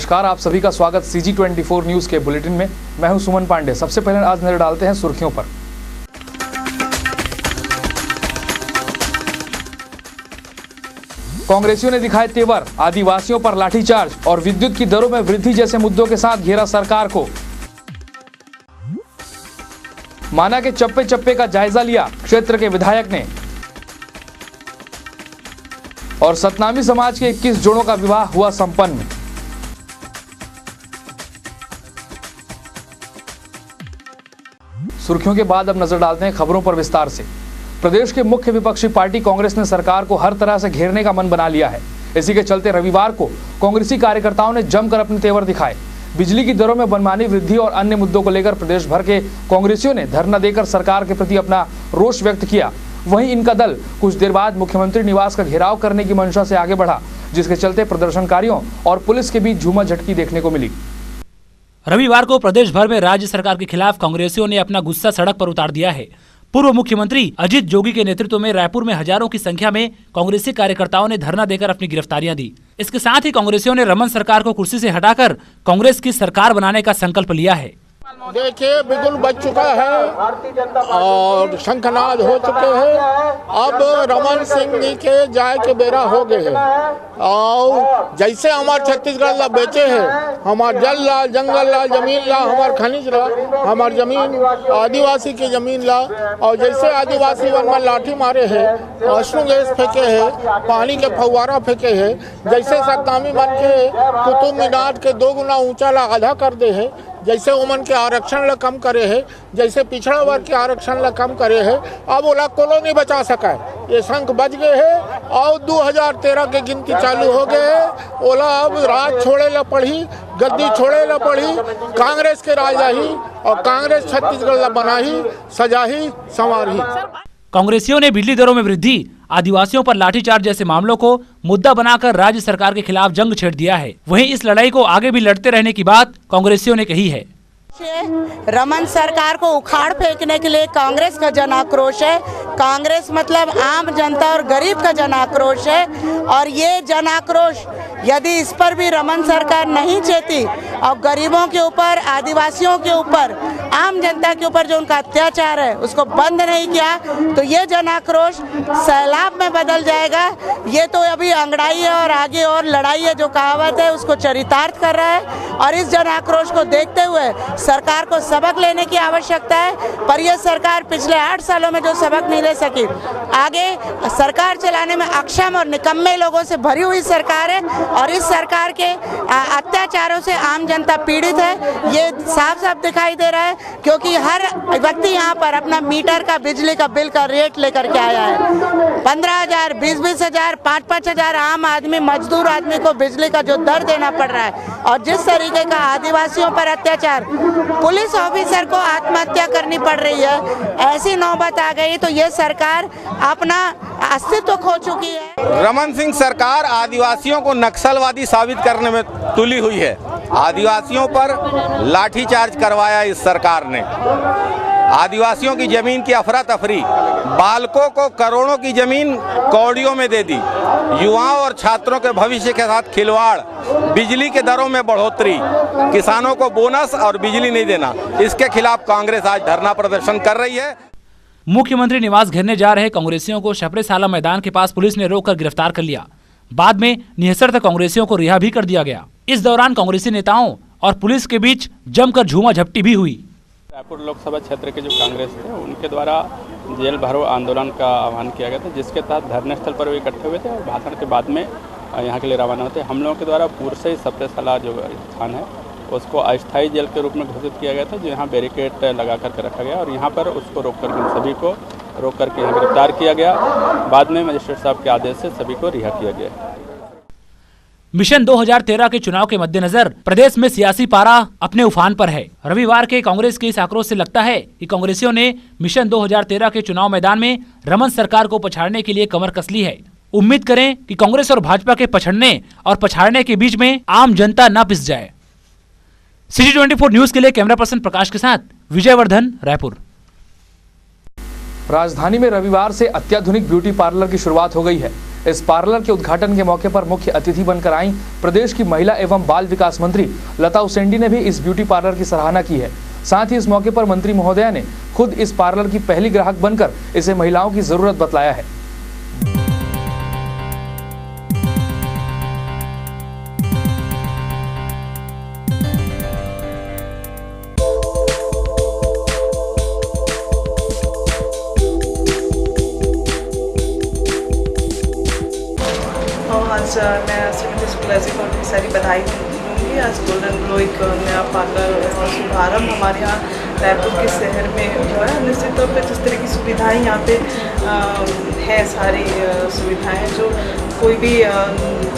नमस्कार, आप सभी का स्वागत CG24 न्यूज के बुलेटिन में। मैं हूं सुमन पांडे। सबसे पहले आज नजर डालते हैं सुर्खियों पर। कांग्रेसियों ने दिखाए तेवर, आदिवासियों पर लाठीचार्ज और विद्युत की दरों में वृद्धि जैसे मुद्दों के साथ घेरा सरकार को। माना के चप्पे चप्पे का जायजा लिया क्षेत्र के विधायक ने। और सतनामी समाज के 21 जोड़ों का विवाह हुआ संपन्न। सुर्खियों के बाद अब नजर डालते हैं खबरों पर विस्तार से। प्रदेश के मुख्य विपक्षी पार्टी कांग्रेस ने सरकार को हर तरह से घेरने का मन बना लिया है। इसी के चलते रविवार को कांग्रेसी कार्यकर्ताओं ने जमकर अपने तेवर दिखाए। बिजली की दरों में मनमानी वृद्धि और अन्य मुद्दों को लेकर प्रदेश भर के कांग्रेसियों ने धरना देकर सरकार के प्रति अपना रोष व्यक्त किया। वहीं इनका दल कुछ देर बाद मुख्यमंत्री निवास का घेराव करने की मंशा से आगे बढ़ा, जिसके चलते प्रदर्शनकारियों और पुलिस के बीच झूमाझटकी देखने को मिली। रविवार को प्रदेश भर में राज्य सरकार के खिलाफ कांग्रेसियों ने अपना गुस्सा सड़क पर उतार दिया है। पूर्व मुख्यमंत्री अजित जोगी के नेतृत्व में रायपुर में हजारों की संख्या में कांग्रेसी कार्यकर्ताओं ने धरना देकर अपनी गिरफ्तारियां दी। इसके साथ ही कांग्रेसियों ने रमन सरकार को कुर्सी से हटाकर कांग्रेस की सरकार बनाने का संकल्प लिया है। देखिए, बिगुल बज चुका है और शंखनाद हो चुके हैं। अब रमन सिंह जी के जाए के बेरा हो गए हैं। और जैसे हमारे छत्तीसगढ़ ला बेचे हैं, हमार जल ला, जंगल ला, जमीन ला, हमार खनिज ला, हमार जमीन आदिवासी की जमीन ला, और जैसे आदिवासी वन में लाठी मारे हैं, अश्रु गैस फेंके हैं, पानी के फव्वारा फेंके हैं, जैसे सत्तामी मन के कुतुब मीनार के 2 गुना ऊंचा ला आधा कर दे है, जैसे उमन के आरक्षण ला कम करे है, जैसे पिछड़ा वर्ग के आरक्षण ला कम करे है। अब ओला कॉलोनी बचा सका है, ये शंख बज गए है और 2013 के गिनती चालू हो गए है। ओला अब राज छोड़े ला पड़ी, गद्दी छोड़े ला पड़ी, कांग्रेस के राजा ही और कांग्रेस छत्तीसगढ़ ला बनाही, सजाही, संवारही। कांग्रेसियों ने बिजली दरों में वृद्धि, आदिवासियों पर लाठीचार्ज जैसे मामलों को मुद्दा बनाकर राज्य सरकार के खिलाफ जंग छेड़ दिया है। वहीं इस लड़ाई को आगे भी लड़ते रहने की बात कांग्रेसियों ने कही है। रमन सरकार को उखाड़ फेंकने के लिए कांग्रेस का जन आक्रोश है। कांग्रेस मतलब आम जनता और गरीब का जन आक्रोश है। और ये जन आक्रोश यदि इस पर भी रमन सरकार नहीं चेती और गरीबों के ऊपर, आदिवासियों के ऊपर, आम जनता के ऊपर जो उनका अत्याचार है उसको बंद नहीं किया तो ये जन आक्रोश सैलाब में बदल जाएगा। ये तो अभी अंगड़ाई है और आगे और लड़ाई है, जो कहावत है उसको चरितार्थ कर रहा है। और इस जन आक्रोश को देखते हुए सरकार को सबक लेने की आवश्यकता है। पर यह सरकार पिछले 8 सालों में जो सबक नहीं ले सकी, आगे सरकार चलाने में अक्षम और निकम्मे लोगों से भरी हुई सरकार है। और इस सरकार के अत्याचारों से आम जनता पीड़ित है, ये साफ साफ दिखाई दे रहा है। क्योंकि हर व्यक्ति यहाँ पर अपना मीटर का, बिजली का बिल का रेट लेकर के आया है। 15,000, 20,000, 5,000 आम आदमी, मजदूर आदमी को बिजली का जो दर देना पड़ रहा है। और जिस तरीके का आदिवासियों पर अत्याचार, पुलिस ऑफिसर को आत्महत्या करनी पड़ रही है, ऐसी नौबत आ गई तो ये सरकार अपना अस्तित्व खो चुकी है। रमन सिंह सरकार आदिवासियों को नक्सलवादी साबित करने में तुली हुई है। आदिवासियों पर लाठीचार्ज करवाया इस सरकार ने। आदिवासियों की जमीन की अफरा तफरी, बालकों को करोड़ों की जमीन कौड़ियों में दे दी, युवाओं और छात्रों के भविष्य के साथ खिलवाड़, बिजली के दरों में बढ़ोतरी, किसानों को बोनस और बिजली नहीं देना, इसके खिलाफ कांग्रेस आज धरना प्रदर्शन कर रही है। मुख्यमंत्री निवास घेरने जा रहे कांग्रेसियों को छपरेसाला मैदान के पास पुलिस ने रोककर गिरफ्तार कर लिया। बाद में निहसरत कांग्रेसियों को रिहा भी कर दिया गया। इस दौरान कांग्रेसी नेताओं और पुलिस के बीच जमकर झूमा झपटी भी हुई। रायपुर लोकसभा क्षेत्र के जो कांग्रेस थे उनके द्वारा जेल भरो आंदोलन का आह्वान किया गया था, जिसके तहत धरने स्थल पर वे इकट्ठे हुए थे और भाषण के बाद में यहाँ के लिए रवाना होते। हम लोगों के द्वारा पूर्व से ही छपरेसाला जो स्थान है उसको अस्थायी जेल के रूप में घोषित किया गया था, जो यहाँ बैरिकेड लगा करके रखा गया और यहाँ पर उसको रोक करके सभी को रोक करके यहाँ गिरफ्तार किया गया। बाद में मजिस्ट्रेट साहब के आदेश से सभी को रिहा किया गया। मिशन 2013 के चुनाव के मद्देनजर प्रदेश में सियासी पारा अपने उफान पर है। रविवार के कांग्रेस के इस आक्रोश से लगता है कि कांग्रेसियों ने मिशन 2013 के चुनाव मैदान में रमन सरकार को पछाड़ने के लिए कमर कस ली है। उम्मीद करें कि कांग्रेस और भाजपा के पछड़ने और पछाड़ने के बीच में आम जनता न पिस जाए। CG24 न्यूज के लिए कैमरा पर्सन प्रकाश के साथ विजयवर्धन, रायपुर। राजधानी में रविवार से अत्याधुनिक ब्यूटी पार्लर की शुरुआत हो गई है। इस पार्लर के उद्घाटन के मौके पर मुख्य अतिथि बनकर आई प्रदेश की महिला एवं बाल विकास मंत्री लता उसेंडी ने भी इस ब्यूटी पार्लर की सराहना की है। साथ ही इस मौके पर मंत्री महोदया ने खुद इस पार्लर की पहली ग्राहक बनकर इसे महिलाओं की जरूरत बतलाया है। आज मैं श्रीमती शुक्ला जी को बहुत सारी बधाई दूँगी। आज गोल्डन ग्लो एक नया पार्लर शुभारम्भ हमारे यहाँ रायपुर के शहर में हुआ है। निश्चित तौर पर जिस तरह की सुविधाएं यहाँ पे है, सारी सुविधाएं जो कोई भी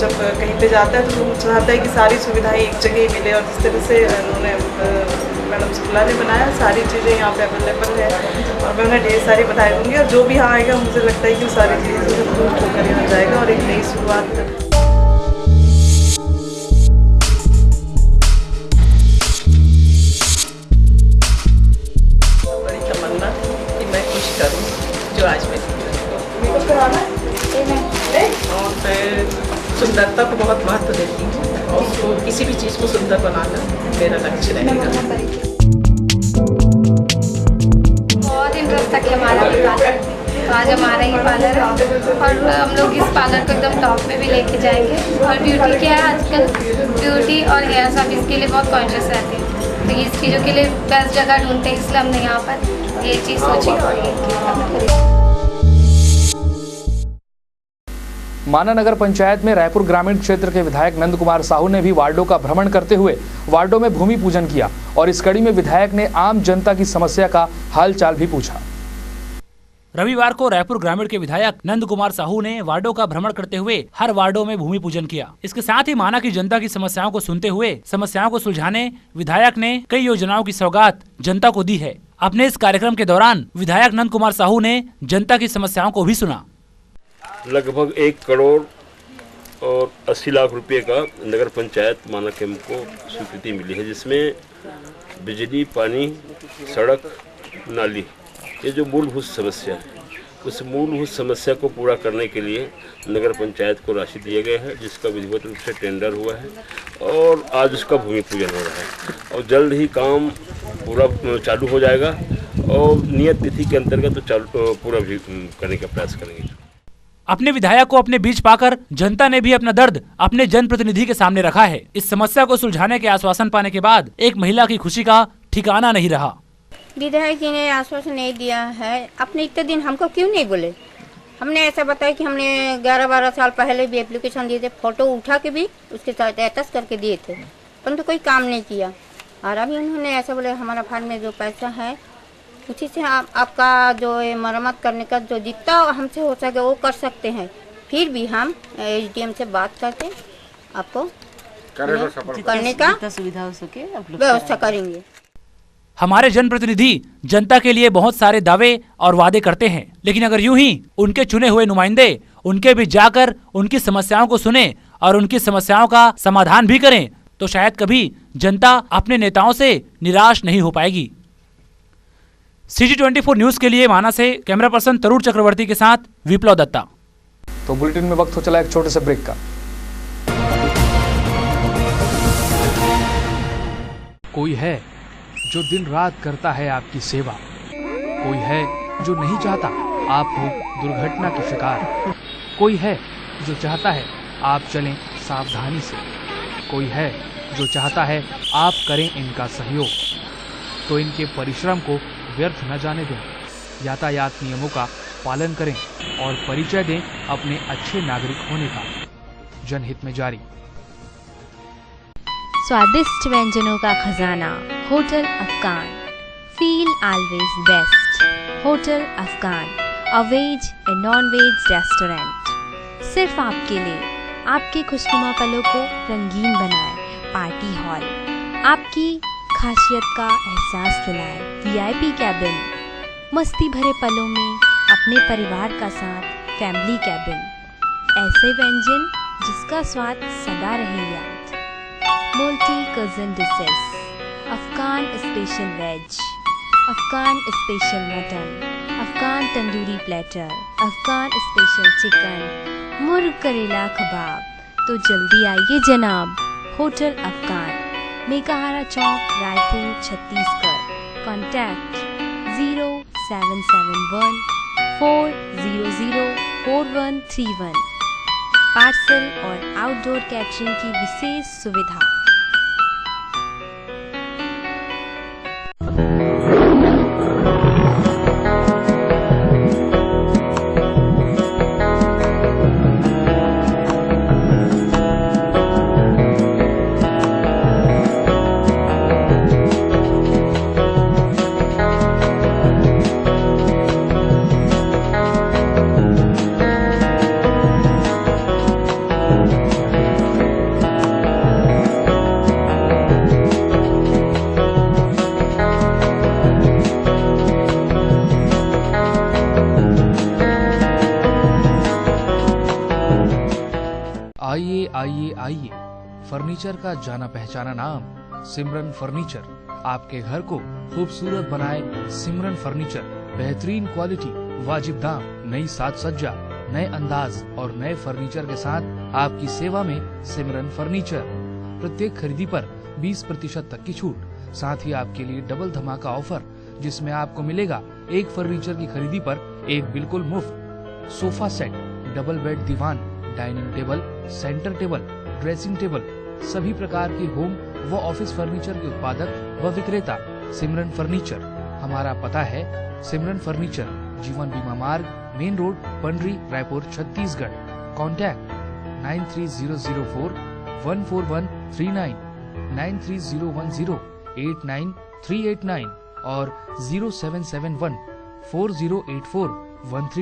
जब कहीं पे जाता है तो वो चाहता है कि सारी सुविधाएं एक जगह ही मिले, और जिस तरह से उन्होंने मैडम शुक्ला ने बनाया सारी चीज़ें यहाँ पे अवेलेबल है, और मैं उन्हें ढेर सारी बधाई दूँगी। और जो भी यहाँ आएगा मुझे लगता है कि सारी चीज़ें से संतुष्ट होकर यहाँ जाएगा और एक नई शुरुआत। बड़ी तमन्ना थी कि मैं कुछ करूँ जो आज मैं कुछ कराना है, और मैं सुंदरता को बहुत महत्व देती हूँ और उसको किसी भी चीज़ को सुंदर बनाना मेरा लक्ष्य रहेगा। बहुत इंटरेस्ट था कि हमारा भी पार्लर, तो आज हमारा ही पार्लर है और हम लोग इस पार्लर को एकदम टॉप पे भी लेके जाएंगे। और ब्यूटी क्या है, आजकल ब्यूटी और हेयर सब इसके लिए बहुत कॉन्शियस रहते हैं, तो इस चीज़ों के लिए बेस्ट जगह ढूंढते हैं, इसलिए हमने यहाँ पर ये चीज़ सोची और ये माना नगर पंचायत में रायपुर ग्रामीण क्षेत्र के विधायक नंद कुमार साहू ने भी वार्डों का भ्रमण करते हुए वार्डों में भूमि पूजन किया और इस कड़ी में विधायक ने आम जनता की समस्या का हालचाल भी पूछा। रविवार को रायपुर ग्रामीण के विधायक नंद कुमार साहू ने वार्डों का भ्रमण करते हुए हर वार्डों में भूमि पूजन किया। इसके साथ ही माना की जनता की समस्याओं को सुनते हुए समस्याओं को सुलझाने विधायक ने कई योजनाओं की सौगात जनता को दी है। अपने इस कार्यक्रम के दौरान विधायक नंद कुमार साहू ने जनता की समस्याओं को भी सुना। लगभग 1 करोड़ और 80 लाख रुपए का नगर पंचायत माना कैंप को स्वीकृति मिली है, जिसमें बिजली, पानी, सड़क, नाली, ये जो मूलभूत समस्या है, उस मूलभूत समस्या को पूरा करने के लिए नगर पंचायत को राशि दिए गए हैं, जिसका विधिवत रूप से टेंडर हुआ है और आज उसका भूमि पूजन हो रहा है और जल्द ही काम पूरा चालू हो जाएगा और नियत तिथि के अंतर्गत तो पूरा भी करने का प्रयास करेंगे। अपने विधायक को अपने बीच पाकर जनता ने भी अपना दर्द अपने जनप्रतिनिधि के सामने रखा है। इस समस्या को सुलझाने के आश्वासन पाने के बाद एक महिला की खुशी का ठिकाना नहीं रहा। विधायक जी ने आश्वासन नहीं दिया है, अपने इतने दिन हमको क्यों नहीं बोले? हमने ऐसा बताया कि हमने 11-12 साल पहले भी एप्लीकेशन दिए थे, फोटो उठा के भी उसके साथ अटैच करके दिए थे, परंतु कोई काम नहीं किया। और अभी उन्होंने ऐसा बोले हमारा फंड में जो पैसा है उसी से आपका जो मरम्मत करने का जो जितना हमसे हो सके वो कर सकते हैं। फिर भी हम एसडीएम से बात करके आपको करने का सुविधा हो सके व्यवस्था करेंगे। हमारे जनप्रतिनिधि जनता के लिए बहुत सारे दावे और वादे करते हैं, लेकिन अगर यूं ही उनके चुने हुए नुमाइंदे उनके बीच जाकर उनकी समस्याओं को सुने और उनकी समस्याओं का समाधान भी करें तो शायद कभी जनता अपने नेताओं से निराश नहीं हो पाएगी। CG24 न्यूज के लिए माना से कैमरा पर्सन तरुण चक्रवर्ती के साथ विप्लव दत्ता। तो बुलेटिन में वक्त हो चला एक छोटे से ब्रेक का। कोई है जो दिन रात करता है आपकी सेवा, कोई है जो नहीं चाहता आप हो दुर्घटना के शिकार, कोई है जो चाहता है आप चलें सावधानी से, कोई है जो चाहता है आप करें इनका सहयोग। तो इनके परिश्रम को व्यर्थ न जाने दें, यातायात नियमों का पालन करें और परिचय दें अपने अच्छे नागरिक होने का। जनहित में जारी। स्वादिष्ट व्यंजनों का खजाना hotel Afghan. Feel always best. Hotel Afghan, a veg and non veg restaurant. सिर्फ आपके लिए, आपके खुशनुमा पलों को रंगीन बनाए। पार्टी हॉल आपकी खासियत का एहसास दिलाए। VIP कैबिन, मस्ती भरे पलों में अपने परिवार का साथ। फैमिली कैबिन, ऐसे व्यंजन जिसका स्वाद सदा रहे याद। Multi cuisine dishes, Afghan special veg, Afghan special mutton, Afghan tandoori platter, Afghan special chicken, मुर्ग करेला कबाब, तो जल्दी आइए जनाब। होटल अफगान, मेकाहारा चौक, रायपुर, छत्तीसगढ़। कॉन्टैक्ट 0771 400 4131। पार्सल और आउटडोर कैटरिंग की विशेष सुविधा। आइए आइए आइए, फर्नीचर का जाना पहचाना नाम सिमरन फर्नीचर आपके घर को खूबसूरत बनाए। सिमरन फर्नीचर, बेहतरीन क्वालिटी, वाजिब दाम, नई साज सज्जा, नए अंदाज और नए फर्नीचर के साथ आपकी सेवा में सिमरन फर्नीचर। प्रत्येक खरीदी पर 20% तक की छूट, साथ ही आपके लिए डबल धमाका ऑफर, जिसमें आपको मिलेगा एक फर्नीचर की खरीदी पर एक बिल्कुल मुफ्त सोफा सेट, डबल बेड दीवान, dining table, centre table, dressing table, सभी प्रकार के होम व ऑफिस फर्नीचर के उत्पादक व विक्रेता सिमरन फर्नीचर। हमारा पता है सिमरन furniture, Jeevan Bima Marg, main road, Pandri, Raipur, Chhattisgarh. Contact 93004 14139, 93010 89389 और 0771 4084 13।